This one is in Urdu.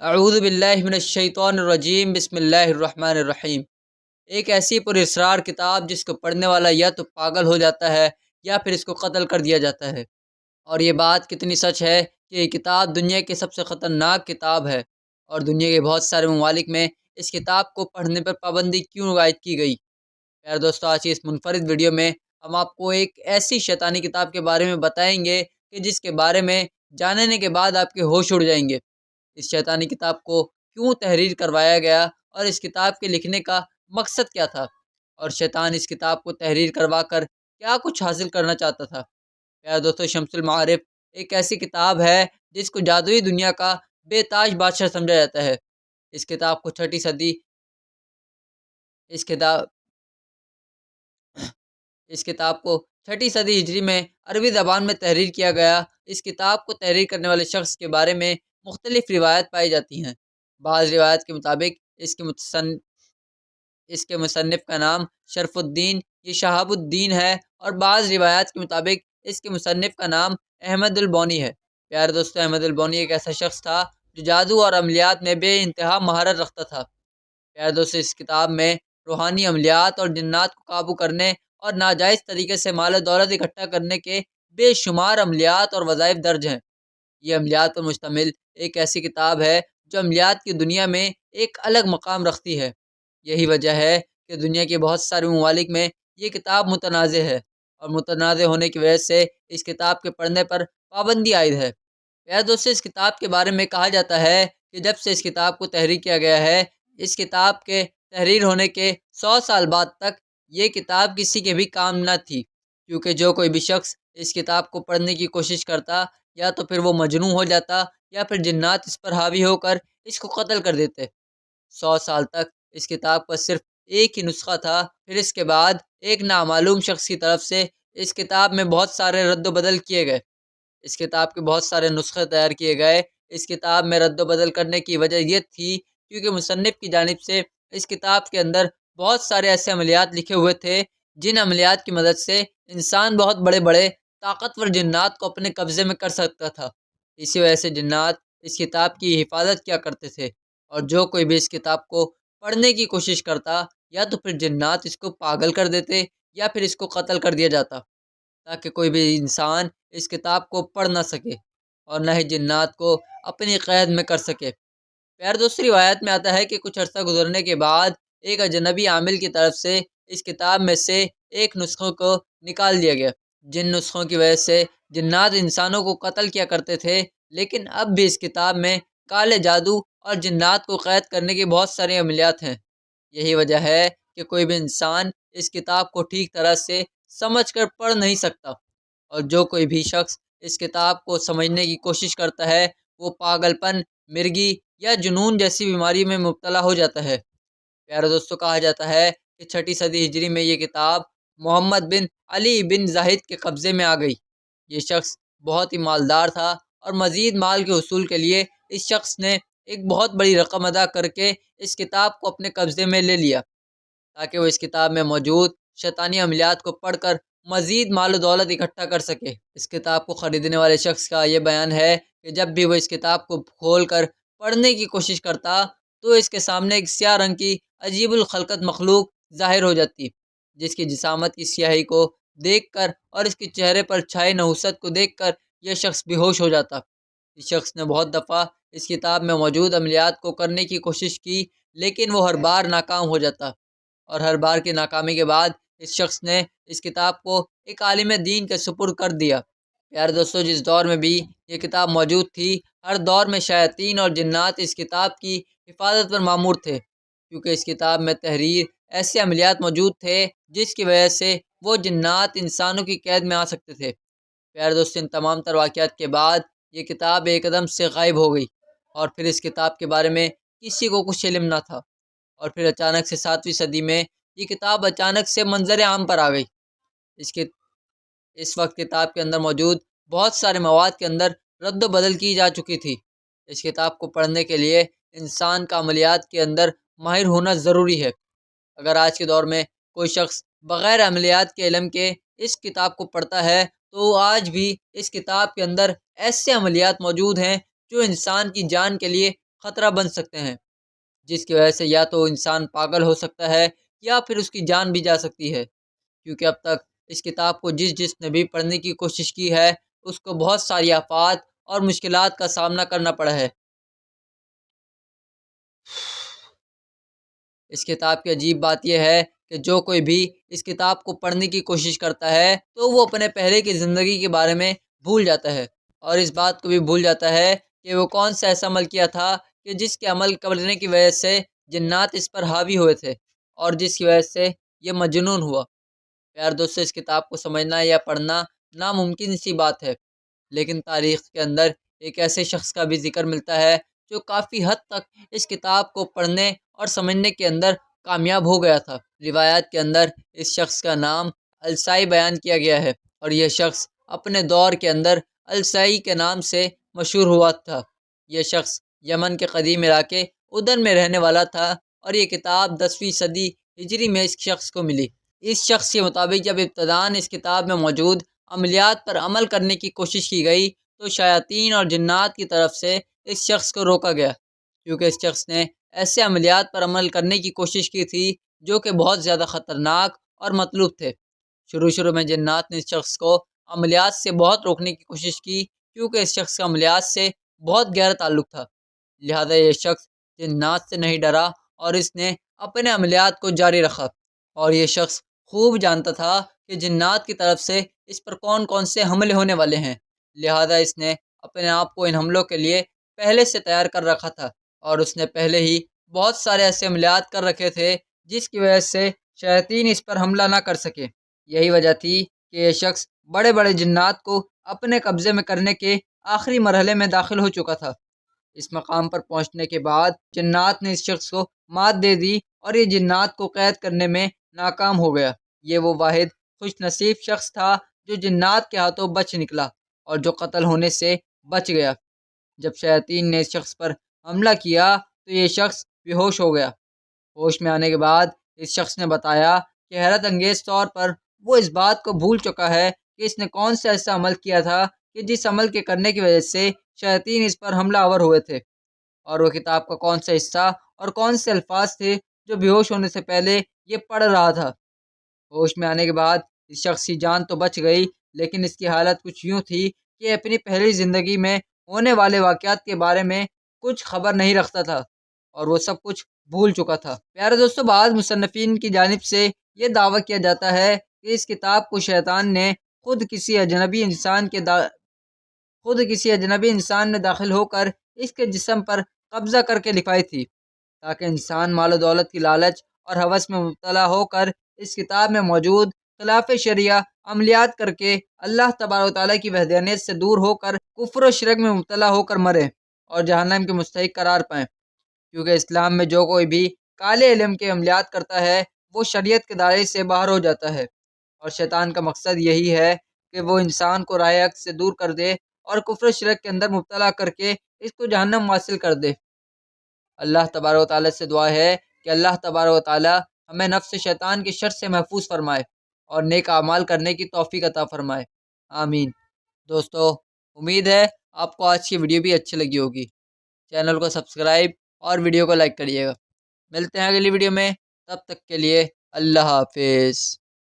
اعوذ باللہ من الشیطان الرجیم بسم اللہ الرحمن الرحیم۔ ایک ایسی پراسرار کتاب جس کو پڑھنے والا یا تو پاگل ہو جاتا ہے یا پھر اس کو قتل کر دیا جاتا ہے۔ اور یہ بات کتنی سچ ہے کہ یہ کتاب دنیا کی سب سے خطرناک کتاب ہے، اور دنیا کے بہت سارے ممالک میں اس کتاب کو پڑھنے پر پابندی کیوں عائد کی گئی۔ یار دوستو، آج کی اس منفرد ویڈیو میں ہم آپ کو ایک ایسی شیطانی کتاب کے بارے میں بتائیں گے کہ جس کے بارے میں جاننے کے بعد آپ کے ہوش اڑ جائیں گے۔ اس شیطانی کتاب کو کیوں تحریر کروایا گیا اور اس کتاب کے لکھنے کا مقصد کیا تھا، اور شیطان اس کتاب کو تحریر کروا کر کیا کچھ حاصل کرنا چاہتا تھا۔ پیارے دوستو، شمس المعارف ایک ایسی کتاب ہے جس کو جادوئی دنیا کا بے تاج بادشاہ سمجھا جاتا ہے۔ اس کتاب کو چھٹی صدی ہجری میں عربی زبان میں تحریر کیا گیا۔ اس کتاب کو تحریر کرنے والے شخص کے بارے میں مختلف روایت پائی جاتی ہیں۔ بعض روایت کے مطابق اس کے مصنف کا نام شرف الدین یہ شہاب الدین ہے، اور بعض روایات کے مطابق اس کے مصنف کا نام احمد البونی ہے۔ پیارے دوستو، احمد البونی ایک ایسا شخص تھا جو جادو اور عملیات میں بے انتہا مہارت رکھتا تھا۔ پیارے دوستو، اس کتاب میں روحانی عملیات اور جنات کو قابو کرنے اور ناجائز طریقے سے مال و دولت اکٹھا کرنے کے بے شمار عملیات اور وظائف درج ہیں۔ یہ عملیات پر مشتمل ایک ایسی کتاب ہے جو عملیات کی دنیا میں ایک الگ مقام رکھتی ہے۔ یہی وجہ ہے کہ دنیا کے بہت سارے ممالک میں یہ کتاب متنازع ہے، اور متنازع ہونے کی وجہ سے اس کتاب کے پڑھنے پر پابندی عائد ہے۔ پیارے دوستو، اس کتاب کے بارے میں کہا جاتا ہے کہ جب سے اس کتاب کو تحریر کیا گیا ہے، اس کتاب کے تحریر ہونے کے 100 سال بعد تک یہ کتاب کسی کے بھی کام نہ تھی، کیونکہ جو کوئی بھی شخص اس کتاب کو پڑھنے کی کوشش کرتا یا تو پھر وہ مجنون ہو جاتا یا پھر جنات اس پر حاوی ہو کر اس کو قتل کر دیتے۔ 100 سال تک اس کتاب کا صرف ایک ہی نسخہ تھا۔ پھر اس کے بعد ایک نامعلوم شخص کی طرف سے اس کتاب میں بہت سارے رد و بدل کیے گئے۔ اس کتاب کے بہت سارے نسخے تیار کیے گئے۔ اس کتاب میں رد و بدل کرنے کی وجہ یہ تھی کیونکہ مصنف کی جانب سے اس کتاب کے اندر بہت سارے ایسے عملیات لکھے ہوئے تھے جن عملیات کی مدد سے انسان بہت بڑے بڑے طاقتور جنات کو اپنے قبضے میں کر سکتا تھا۔ اسی وجہ سے جنات اس کتاب کی حفاظت کیا کرتے تھے، اور جو کوئی بھی اس کتاب کو پڑھنے کی کوشش کرتا یا تو پھر جنات اس کو پاگل کر دیتے یا پھر اس کو قتل کر دیا جاتا، تاکہ کوئی بھی انسان اس کتاب کو پڑھ نہ سکے اور نہ ہی جنات کو اپنی قید میں کر سکے۔ پیارے دوسری روایت میں آتا ہے کہ کچھ عرصہ گزرنے کے بعد ایک اجنبی عامل کی طرف سے اس کتاب میں سے ایک نسخوں کو نکال دیا گیا، جن نسخوں کی وجہ سے جنات انسانوں کو قتل کیا کرتے تھے۔ لیکن اب بھی اس کتاب میں کالے جادو اور جنات کو قید کرنے کی بہت ساری عملیات ہیں۔ یہی وجہ ہے کہ کوئی بھی انسان اس کتاب کو ٹھیک طرح سے سمجھ کر پڑھ نہیں سکتا، اور جو کوئی بھی شخص اس کتاب کو سمجھنے کی کوشش کرتا ہے وہ پاگل پن، مرگی یا جنون جیسی بیماری میں مبتلا ہو جاتا ہے۔ پیارے دوستو، کہا جاتا ہے کہ چھٹی صدی ہجری میں یہ کتاب محمد بن علی بن زاہد کے قبضے میں آ گئی۔ یہ شخص بہت ہی مالدار تھا، اور مزید مال کے حصول کے لیے اس شخص نے ایک بہت بڑی رقم ادا کر کے اس کتاب کو اپنے قبضے میں لے لیا، تاکہ وہ اس کتاب میں موجود شیطانی عملیات کو پڑھ کر مزید مال و دولت اکٹھا کر سکے۔ اس کتاب کو خریدنے والے شخص کا یہ بیان ہے کہ جب بھی وہ اس کتاب کو کھول کر پڑھنے کی کوشش کرتا تو اس کے سامنے ایک سیاہ رنگ کی عجیب الخلقت مخلوق ظاہر ہو جاتی، جس کی جسامت کی سیاہی کو دیکھ کر اور اس کے چہرے پر چھائے نحوست کو دیکھ کر یہ شخص بے ہوش ہو جاتا۔ اس شخص نے بہت دفعہ اس کتاب میں موجود عملیات کو کرنے کی کوشش کی، لیکن وہ ہر بار ناکام ہو جاتا، اور ہر بار کی ناکامی کے بعد اس شخص نے اس کتاب کو ایک عالم دین کے سپرد کر دیا۔ پیارے دوستو، جس دور میں بھی یہ کتاب موجود تھی، ہر دور میں شیاطین اور جنات اس کتاب کی حفاظت پر مامور تھے، کیونکہ اس کتاب میں تحریر ایسے عملیات موجود تھے جس کی وجہ سے وہ جنات انسانوں کی قید میں آ سکتے تھے۔ پیارے دوستو، ان تمام تر واقعات کے بعد یہ کتاب ایک دم سے غائب ہو گئی، اور پھر اس کتاب کے بارے میں کسی کو کچھ علم نہ تھا، اور پھر اچانک سے 7ویں صدی میں یہ کتاب اچانک سے منظر عام پر آ گئی۔ اس وقت کتاب کے اندر موجود بہت سارے مواد کے اندر رد و بدل کی جا چکی تھی۔ اس کتاب کو پڑھنے کے لیے انسان کا عملیات کے اندر ماہر ہونا ضروری ہے۔ اگر آج کے دور میں کوئی شخص بغیر عملیات کے علم کے اس کتاب کو پڑھتا ہے تو آج بھی اس کتاب کے اندر ایسے عملیات موجود ہیں جو انسان کی جان کے لیے خطرہ بن سکتے ہیں، جس کی وجہ سے یا تو انسان پاگل ہو سکتا ہے یا پھر اس کی جان بھی جا سکتی ہے، کیونکہ اب تک اس کتاب کو جس نے بھی پڑھنے کی کوشش کی ہے اس کو بہت ساری آفات اور مشکلات کا سامنا کرنا پڑا ہے۔ اس کتاب کی عجیب بات یہ ہے کہ جو کوئی بھی اس کتاب کو پڑھنے کی کوشش کرتا ہے تو وہ اپنے پہلے کی زندگی کے بارے میں بھول جاتا ہے، اور اس بات کو بھی بھول جاتا ہے کہ وہ کون سا ایسا عمل کیا تھا کہ جس کے عمل کرنے کی وجہ سے جنات اس پر حاوی ہوئے تھے اور جس کی وجہ سے یہ مجنون ہوا۔ پیار دوستو، اس کتاب کو سمجھنا یا پڑھنا ناممکن سی بات ہے، لیکن تاریخ کے اندر ایک ایسے شخص کا بھی ذکر ملتا ہے جو کافی حد تک اس کتاب کو پڑھنے اور سمجھنے کے اندر کامیاب ہو گیا تھا۔ روایات کے اندر اس شخص کا نام السائی بیان کیا گیا ہے، اور یہ شخص اپنے دور کے اندر السائی کے نام سے مشہور ہوا تھا۔ یہ شخص یمن کے قدیم علاقے ادن میں رہنے والا تھا، اور یہ کتاب 10ویں صدی ہجری میں اس شخص کو ملی۔ اس شخص کے مطابق جب ابتداً اس کتاب میں موجود عملیات پر عمل کرنے کی کوشش کی گئی تو شیاطین اور جنات کی طرف سے اس شخص کو روکا گیا، کیونکہ اس شخص نے ایسے عملیات پر عمل کرنے کی کوشش کی تھی جو کہ بہت زیادہ خطرناک اور مطلوب تھے۔ شروع میں جنات نے اس شخص کو عملیات سے بہت روکنے کی کوشش کی، کیونکہ اس شخص کا عملیات سے بہت گہرا تعلق تھا، لہذا یہ شخص جنات سے نہیں ڈرا اور اس نے اپنے عملیات کو جاری رکھا، اور یہ شخص خوب جانتا تھا کہ جنات کی طرف سے اس پر کون کون سے حملے ہونے والے ہیں، لہذا اس نے اپنے آپ کو ان حملوں کے لیے پہلے سے تیار کر رکھا تھا، اور اس نے پہلے ہی بہت سارے ایسے عملیات کر رکھے تھے جس کی وجہ سے شیاطین اس پر حملہ نہ کر سکے۔ یہی وجہ تھی کہ یہ شخص بڑے بڑے جنات کو اپنے قبضے میں کرنے کے آخری مرحلے میں داخل ہو چکا تھا۔ اس مقام پر پہنچنے کے بعد جنات نے اس شخص کو مات دے دی اور یہ جنات کو قید کرنے میں ناکام ہو گیا۔ یہ وہ واحد خوش نصیب شخص تھا جو جنات کے ہاتھوں بچ نکلا اور جو قتل ہونے سے بچ گیا۔ جب شیاطین نے اس شخص پر حملہ کیا تو یہ شخص بے ہوش ہو گیا۔ ہوش میں آنے کے بعد اس شخص نے بتایا کہ حیرت انگیز طور پر وہ اس بات کو بھول چکا ہے کہ اس نے کون سا ایسا عمل کیا تھا کہ جس عمل کے کرنے کی وجہ سے شیاطین اس پر حملہ آور ہوئے تھے، اور وہ کتاب کا کون سا حصہ اور کون سے الفاظ تھے جو بے ہوش ہونے سے پہلے یہ پڑھ رہا تھا۔ ہوش میں آنے کے بعد اس شخص کی جان تو بچ گئی، لیکن اس کی حالت کچھ یوں تھی کہ اپنی پہلی زندگی میں ہونے والے واقعات کے بارے میں کچھ خبر نہیں رکھتا تھا اور وہ سب کچھ بھول چکا تھا۔ پیارے دوستو، بعض مصنفین کی جانب سے یہ دعویٰ کیا جاتا ہے کہ اس کتاب کو شیطان نے خود کسی اجنبی انسان نے داخل ہو کر اس کے جسم پر قبضہ کر کے لکھوائی تھی، تاکہ انسان مال و دولت کی لالچ اور ہوس میں مبتلا ہو کر اس کتاب میں موجود خلاف شریعہ عملیات کر کے اللہ تبارک و تعالیٰ کی وحدانیت سے دور ہو کر کفر و شرک میں مبتلا ہو کر مرے اور جہنم کے مستحق قرار پائیں، کیونکہ اسلام میں جو کوئی بھی کالے علم کے عملیات کرتا ہے وہ شریعت کے دائرے سے باہر ہو جاتا ہے، اور شیطان کا مقصد یہی ہے کہ وہ انسان کو راہ حق سے دور کر دے اور کفر و شرک کے اندر مبتلا کر کے اس کو جہنم حاصل کر دے۔ اللہ تبارک و تعالیٰ سے دعا ہے کہ اللہ تبارک و تعالیٰ ہمیں نفس شیطان کی شر سے محفوظ فرمائے اور نیک اعمال کرنے کی توفیق عطا فرمائے، آمین۔ دوستو، امید ہے آپ کو آج کی ویڈیو بھی اچھی لگی ہوگی۔ چینل کو سبسکرائب اور ویڈیو کو لائک کریے گا۔ ملتے ہیں اگلی ویڈیو میں، تب تک کے لیے اللہ حافظ۔